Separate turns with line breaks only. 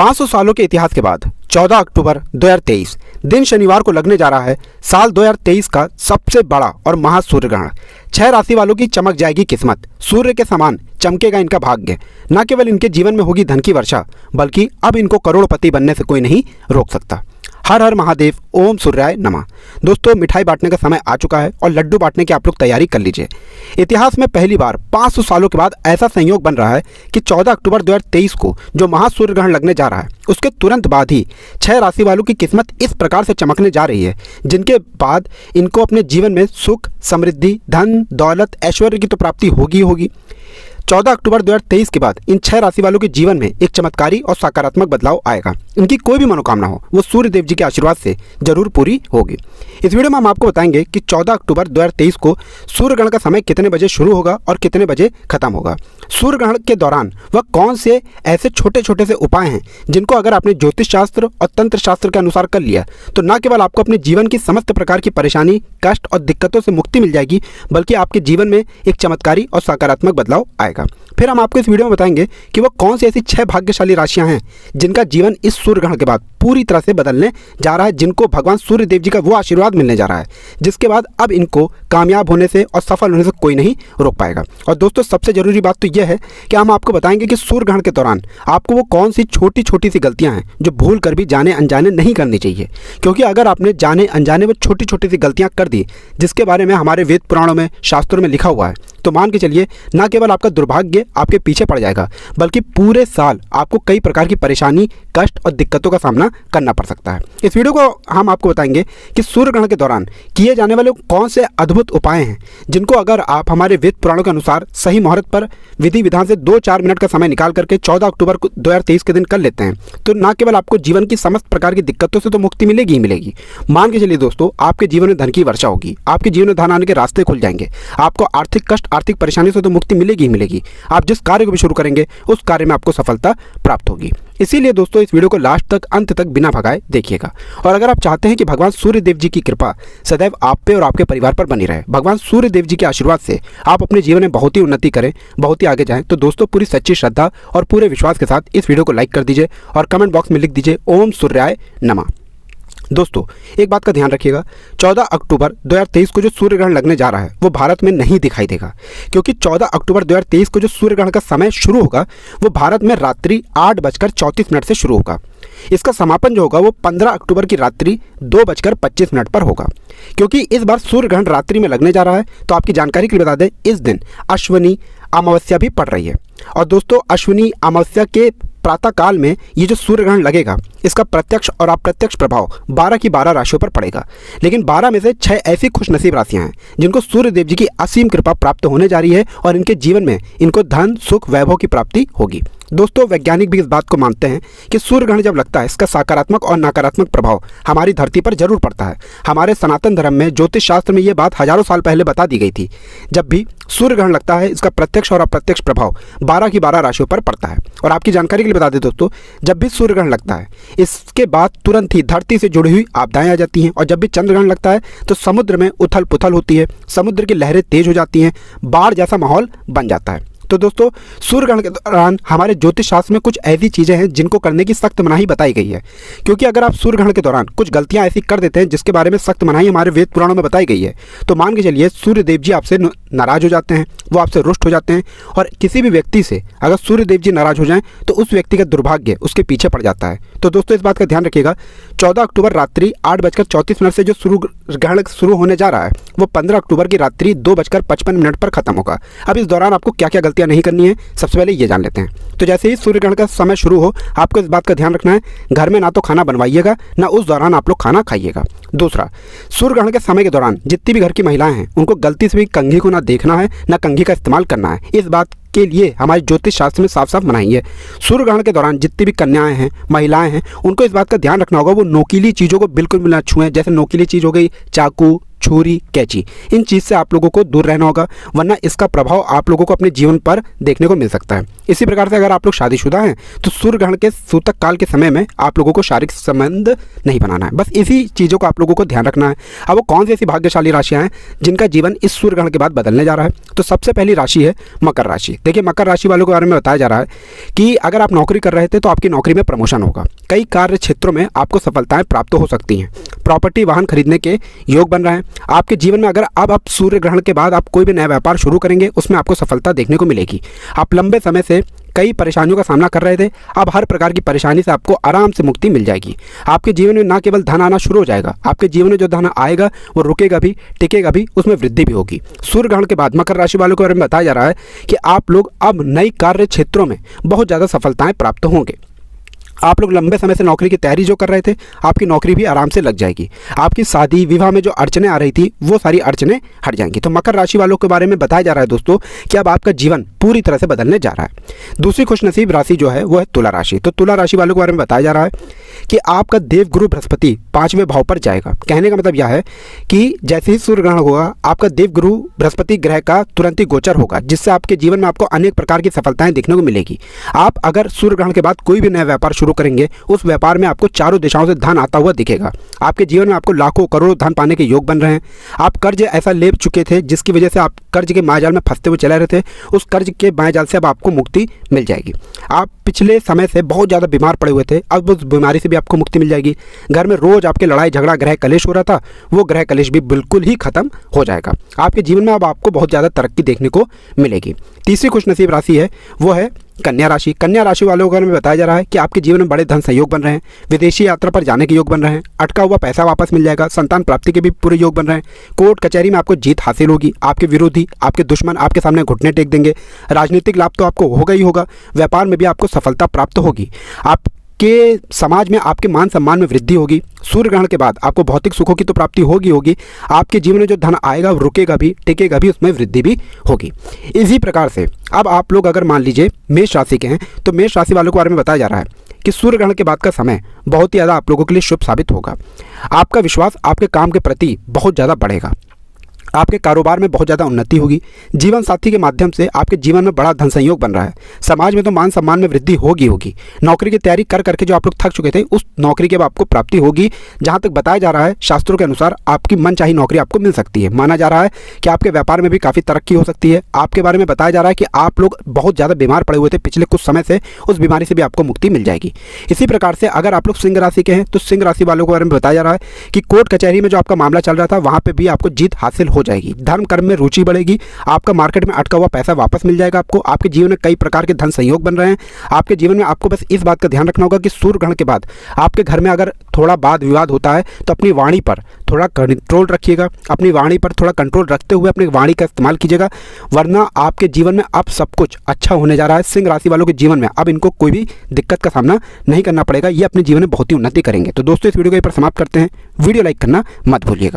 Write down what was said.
500 सालों के इतिहास के बाद 14 अक्टूबर 2023 दिन शनिवार को लगने जा रहा है साल 2023 का सबसे बड़ा और महा सूर्य ग्रहण। 6 राशि वालों की चमक जाएगी किस्मत, सूर्य के समान चमकेगा इनका भाग्य। न केवल इनके जीवन में होगी धन की वर्षा, बल्कि अब इनको करोड़पति बनने से कोई नहीं रोक सकता। हर हर महादेव, ओम सूर्याय नमः। दोस्तों, मिठाई बांटने का समय आ चुका है और लड्डू बांटने की आप लोग तैयारी कर लीजिए। इतिहास में पहली बार 500 सालों के बाद ऐसा संयोग बन रहा है कि 14 अक्टूबर 2023 को जो महासूर्य ग्रहण लगने जा रहा है, उसके तुरंत बाद ही 6 राशि वालों की किस्मत इस प्रकार से चमकने जा रही है, जिनके बाद इनको अपने जीवन में सुख, समृद्धि, धन, दौलत, ऐश्वर्य की तो प्राप्ति होगी होगी। 14 अक्टूबर 2023 के बाद इन 6 राशि वालों के जीवन में एक चमत्कारी और सकारात्मक बदलाव आएगा। इनकी कोई भी मनोकामना हो, वो सूर्य देव जी के आशीर्वाद से जरूर पूरी होगी। इस वीडियो में हम आपको बताएंगे कि 14 अक्टूबर 2023 को सूर्य ग्रहण का समय कितने बजे शुरू होगा और कितने बजे खत्म होगा। सूर्य ग्रहण के दौरान वह कौन से ऐसे छोटे छोटे से उपाय हैं जिनको अगर आपने ज्योतिष शास्त्र और तंत्र शास्त्र के अनुसार कर लिया तो न केवल आपको अपने जीवन की समस्त प्रकार की परेशानी, कष्ट और दिक्कतों से मुक्ति मिल जाएगी, बल्कि आपके जीवन में एक चमत्कारी और सकारात्मक बदलाव आएगा। फिर हम आपको इस वीडियो में बताएंगे कि वो कौन सी ऐसी 6 भाग्यशाली राशियां हैं जिनका जीवन इस सूर्य ग्रहण के बाद पूरी तरह से बदलने जा रहा है, जिनको भगवान सूर्य देव जी का वो आशीर्वाद मिलने जा रहा है, जिसके बाद अब इनको कामयाब होने से और सफल होने से कोई नहीं रोक पाएगा। और दोस्तों, सबसे जरूरी बात तो यह है कि हम आपको बताएंगे कि सूर्य ग्रहण के दौरान आपको वो कौन सी छोटी छोटी सी गलतियां हैं जो भूल कर भी जाने अनजाने नहीं करनी चाहिए। क्योंकि अगर आपने जाने अनजाने वो छोटी छोटी सी गलतियां कर दी, जिसके बारे में हमारे वेद पुराणों में, शास्त्रों में लिखा हुआ है, तो मान के चलिए न केवल आपका दुर्भाग्य आपके पीछे पड़ जाएगा, बल्कि पूरे साल आपको कई प्रकार की परेशानी, कष्ट और दिक्कतों का सामना करना पड़ सकता है। इस वीडियो को हम आपको बताएंगे कि सूर्य ग्रहण के दौरान किए जाने वाले कौन से अद्भुत उपाय हैं जिनको अगर आप हमारे वेद पुराणों के अनुसार सही मुहूर्त पर विधि विधान से 2-4 मिनट का समय निकाल करके 14 अक्टूबर 2023 के दिन कर लेते हैं, तो न केवल आपको जीवन की समस्त प्रकार की दिक्कतों से तो मुक्ति मिलेगी ही मिलेगी। मान के चलिए दोस्तों, आपके जीवन में धन की वर्षा होगी, आपके जीवन में धन आने के रास्ते खुल जाएंगे, आपको आर्थिक कष्ट, आर्थिक परेशानी से तो मुक्ति मिलेगी ही मिलेगी। आप जिस कार्य को भी शुरू करेंगे उस कार्य में आपको सफलता प्राप्त होगी। इसीलिए दोस्तों, इस वीडियो को लास्ट तक, अंत तक बिना भगाए देखिएगा। और अगर आप चाहते हैं कि भगवान सूर्य देव जी की कृपा सदैव आप पे और आपके परिवार पर बनी रहे, भगवान सूर्य देव जी के आशीर्वाद से आप अपने जीवन में बहुत ही उन्नति करें, बहुत ही आगे जाएं, तो दोस्तों पूरी सच्ची श्रद्धा और पूरे विश्वास के साथ इस वीडियो को लाइक कर दीजिए और कमेंट बॉक्स में लिख दीजिए ओम सूर्याय नमः। दोस्तों, एक बात का ध्यान रखिएगा, 14 अक्टूबर 2023 को जो सूर्य ग्रहण लगने जा रहा है वो भारत में नहीं दिखाई देगा, क्योंकि 14 अक्टूबर 2023 को जो सूर्य ग्रहण का समय शुरू होगा वो भारत में रात्रि 8:34 से शुरू होगा। इसका समापन जो होगा वो 15 अक्टूबर की रात्रि 2:25 पर होगा। क्योंकि इस बार सूर्य ग्रहण रात्रि में लगने जा रहा है, तो आपकी जानकारी के लिए बता दें, इस दिन अश्विनी अमावस्या भी पड़ रही है। और दोस्तों, अश्विनी अमावस्या के प्रातः काल में ये जो सूर्य ग्रहण लगेगा, इसका प्रत्यक्ष और अप्रत्यक्ष प्रभाव 12 की 12 राशियों पर पड़ेगा। लेकिन 12 में से 6 ऐसी खुशनसीब राशियां हैं जिनको सूर्य देव जी की असीम कृपा प्राप्त होने जा रही है और इनके जीवन में इनको धन, सुख, वैभव की प्राप्ति होगी। दोस्तों, वैज्ञानिक भी इस बात को मानते हैं कि सूर्य ग्रहण जब लगता है, इसका सकारात्मक और नकारात्मक प्रभाव हमारी धरती पर जरूर पड़ता है। हमारे सनातन धर्म में, ज्योतिष शास्त्र में ये बात हजारों साल पहले बता दी गई थी। जब भी सूर्य ग्रहण लगता है, इसका प्रत्यक्ष और अप्रत्यक्ष प्रभाव 12 की 12 राशियों पर पड़ता है। और आपकी जानकारी के लिए बता दें दोस्तों, जब भी सूर्य ग्रहण लगता है, इसके बाद तुरंत ही धरती से जुड़ी हुई आपदाएं आ जाती हैं। और जब भी चंद्र ग्रहण लगता है तो समुद्र में उथल पुथल होती है, समुद्र की लहरें तेज हो जाती हैं, बाढ़ जैसा माहौल बन जाता है। तो दोस्तों, सूर्य ग्रहण के दौरान हमारे ज्योतिष शास्त्र में कुछ ऐसी चीज़ें हैं जिनको करने की सख्त मनाही बताई गई है। क्योंकि अगर आप सूर्य ग्रहण के दौरान कुछ गलतियां ऐसी कर देते हैं जिसके बारे में सख्त मनाही हमारे वेद पुराणों में बताई गई है, तो मान के चलिए सूर्य देव जी आपसे नाराज हो जाते हैं, वो आपसे रुष्ट हो जाते हैं। और किसी भी व्यक्ति से अगर सूर्य देव जी नाराज हो जाएं तो उस व्यक्ति का दुर्भाग्य उसके पीछे पड़ जाता है। तो दोस्तों, इस बात का ध्यान रखिएगा, 14 अक्टूबर रात्रि 8:34 से जो सूर्य ग्रहण शुरू होने जा रहा है वो 15 अक्टूबर की रात्रि 2:55 पर खत्म होगा। अब इस दौरान आपको क्या क्या गलतियां नहीं करनी है, सबसे पहले ये जान लेते हैं। तो जैसे ही सूर्य ग्रहण का समय शुरू हो, आपको इस बात का ध्यान रखना है, घर में ना तो खाना बनवाइएगा, ना उस दौरान आप लोग खाना खाइएगा। दूसरा, सूर्य ग्रहण के समय के दौरान जितनी भी घर की महिलाएं हैं उनको गलती से भी कंघी को ना देखना है, ना कंघी का इस्तेमाल करना है। इस बात के लिए हमारे ज्योतिष शास्त्र में साफ साफ मनाही है। सूर्य ग्रहण के दौरान जितनी भी कन्याएं हैं, महिलाएं हैं, उनको इस बात का ध्यान रखना होगा वो नोकीली चीज़ों को बिल्कुल भी ना छुएं। जैसे नोकीली चीज़ हो गई चाकू, छुरी, कैंची, इन चीज़ से आप लोगों को दूर रहना होगा, वरना इसका प्रभाव आप लोगों को अपने जीवन पर देखने को मिल सकता है। इसी प्रकार से अगर आप लोग शादीशुदा हैं तो सूर्य ग्रहण के सूतक काल के समय में आप लोगों को शारीरिक संबंध नहीं बनाना है। बस इसी चीज़ों को आप लोगों को ध्यान रखना है। अब वो कौन सी ऐसी भाग्यशाली राशियाँ हैं जिनका जीवन इस सूर्य ग्रहण के बाद बदलने जा रहा है? तो सबसे पहली राशि है मकर राशि। देखिए, मकर राशि वालों के बारे में बताया जा रहा है कि अगर आप नौकरी कर रहे थे तो आपकी नौकरी में प्रमोशन होगा, कई कार्य क्षेत्रों में आपको सफलताएं प्राप्त हो सकती हैं, प्रॉपर्टी वाहन खरीदने के योग बन रहे हैं आपके जीवन में। अगर अब आप सूर्य ग्रहण के बाद आप कोई भी नया व्यापार शुरू करेंगे उसमें आपको सफलता देखने को मिलेगी। आप लंबे समय से कई परेशानियों का सामना कर रहे थे, अब हर प्रकार की परेशानी से आपको आराम से मुक्ति मिल जाएगी। आपके जीवन में ना केवल धन आना शुरू हो जाएगा, आपके जीवन में जो धन आएगा वो रुकेगा भी, टिकेगा भी, उसमें वृद्धि भी होगी। सूर्य ग्रहण के बाद मकर राशि वालों के बारे में बताया जा रहा है कि आप लोग अब नई कार्य क्षेत्रों में बहुत ज़्यादा सफलताएं प्राप्त होंगे। आप लोग लंबे समय से नौकरी की तैयारी जो कर रहे थे, आपकी नौकरी भी आराम से लग जाएगी। आपकी शादी विवाह में जो अड़चने आ रही थी वो सारी अड़चने हट जाएंगी। तो मकर राशि वालों के बारे में बताया जा रहा है दोस्तों कि अब आपका जीवन पूरी तरह से बदलने जा रहा है। दूसरी खुशनसीब राशि जो है वो है तुला राशि। तो तुला राशि वालों के बारे में बताया जा रहा है कि आपका देवगुरु बृहस्पति 5वें भाव पर जाएगा। कहने का मतलब यह है कि जैसे ही सूर्य ग्रहण होगा आपका देवगुरु बृहस्पति ग्रह का तुरंत ही गोचर होगा, जिससे आपके जीवन में आपको अनेक प्रकार की सफलताएं देखने को मिलेगी। आप अगर सूर्य ग्रहण के बाद कोई भी नया व्यापार शुरू करेंगे उस व्यापार में आपको चारों दिशाओं से धन आता हुआ दिखेगा। आपके जीवन में आपको लाखों करोड़ों धन पाने के योग बन रहे हैं। आप कर्ज ऐसा ले चुके थे जिसकी वजह से आप कर्ज के मायाजाल में फंसते हुए चले रहे थे, उस कर्ज के मायाजाल से अब आपको मुक्ति मिल जाएगी। आप पिछले समय से बहुत ज़्यादा बीमार पड़े हुए थे, अब उस बीमारी से भी आपको मुक्ति मिल जाएगी। घर में रोज आपके लड़ाई झगड़ा ग्रह कलेश हो रहा था, वो ग्रह कलेश भी बिल्कुल ही खत्म हो जाएगा। आपके जीवन में अब आपको बहुत ज़्यादा तरक्की देखने को मिलेगी। तीसरी खुशनसीब राशि है वो है कन्या राशि। कन्या राशि वालों के बारे में बताया जा रहा है कि आपके जीवन में बड़े धन संयोग बन रहे हैं, विदेशी यात्रा पर जाने के योग बन रहे हैं, अटका हुआ पैसा वापस मिल जाएगा, संतान प्राप्ति के भी पूरे योग बन रहे हैं, कोर्ट कचहरी में आपको जीत हासिल होगी, आपके विरोधी आपके दुश्मन आपके सामने घुटने टेक देंगे, राजनीतिक लाभ तो आपको होगा ही होगा, व्यापार में भी आपको सफलता प्राप्त होगी, आपके समाज में आपके मान सम्मान में वृद्धि होगी। सूर्य ग्रहण के बाद आपको भौतिक सुखों की तो प्राप्ति होगी, आपके जीवन में जो धन आएगा वो रुकेगा भी, टिकेगा भी, उसमें वृद्धि भी होगी। इसी प्रकार से अब आप लोग अगर मान लीजिए मेष राशि के हैं तो मेष राशि वालों के बारे में बताया जा रहा है कि सूर्य ग्रहण के बाद का समय बहुत ही ज़्यादा आप लोगों के लिए शुभ साबित होगा। आपका विश्वास आपके काम के प्रति बहुत ज़्यादा बढ़ेगा, आपके कारोबार में बहुत ज़्यादा उन्नति होगी, जीवन साथी के माध्यम से आपके जीवन में बड़ा धन संयोग बन रहा है, समाज में तो मान सम्मान में वृद्धि होगी। नौकरी की तैयारी कर करके जो आप लोग थक चुके थे उस नौकरी की अब आपको प्राप्ति होगी। जहाँ तक बताया जा रहा है शास्त्रों के अनुसार आपकी मनचाही नौकरी आपको मिल सकती है। माना जा रहा है कि आपके व्यापार में भी काफ़ी तरक्की हो सकती है। आपके बारे में बताया जा रहा है कि आप लोग बहुत ज़्यादा बीमार पड़े हुए थे पिछले कुछ समय से, उस बीमारी से भी आपको मुक्ति मिल जाएगी। इसी प्रकार से अगर आप लोग सिंह राशि के हैं तो सिंह राशि वालों के बारे में बताया जा रहा है कि कोर्ट कचहरी में जो आपका मामला चल रहा था वहाँ पर भी आपको जीत हासिल हो जाएगी, धर्म कर्म में रुचि बढ़ेगी, आपका मार्केट में अटका हुआ पैसा वापस मिल जाएगा आपको, आपके जीवन में कई प्रकार के धन संयोग बन रहे हैं। आपके जीवन में आपको बस इस बात का ध्यान रखना होगा कि सूर्य ग्रहण के बाद आपके घर में अगर थोड़ा वाद विवाद होता है तो अपनी वाणी पर थोड़ा कंट्रोल रखिएगा, अपनी वाणी पर थोड़ा कंट्रोल रखते हुए अपनी वाणी का इस्तेमाल कीजिएगा, वरना आपके जीवन में अब सब कुछ अच्छा होने जा रहा है। सिंह राशि वालों के जीवन में अब इनको कोई भी दिक्कत का सामना नहीं करना पड़ेगा, ये अपने जीवन में बहुत ही उन्नति करेंगे। तो दोस्तों इस वीडियो को यहीं पर समाप्त करते हैं। वीडियो लाइक करना मत भूलिएगा।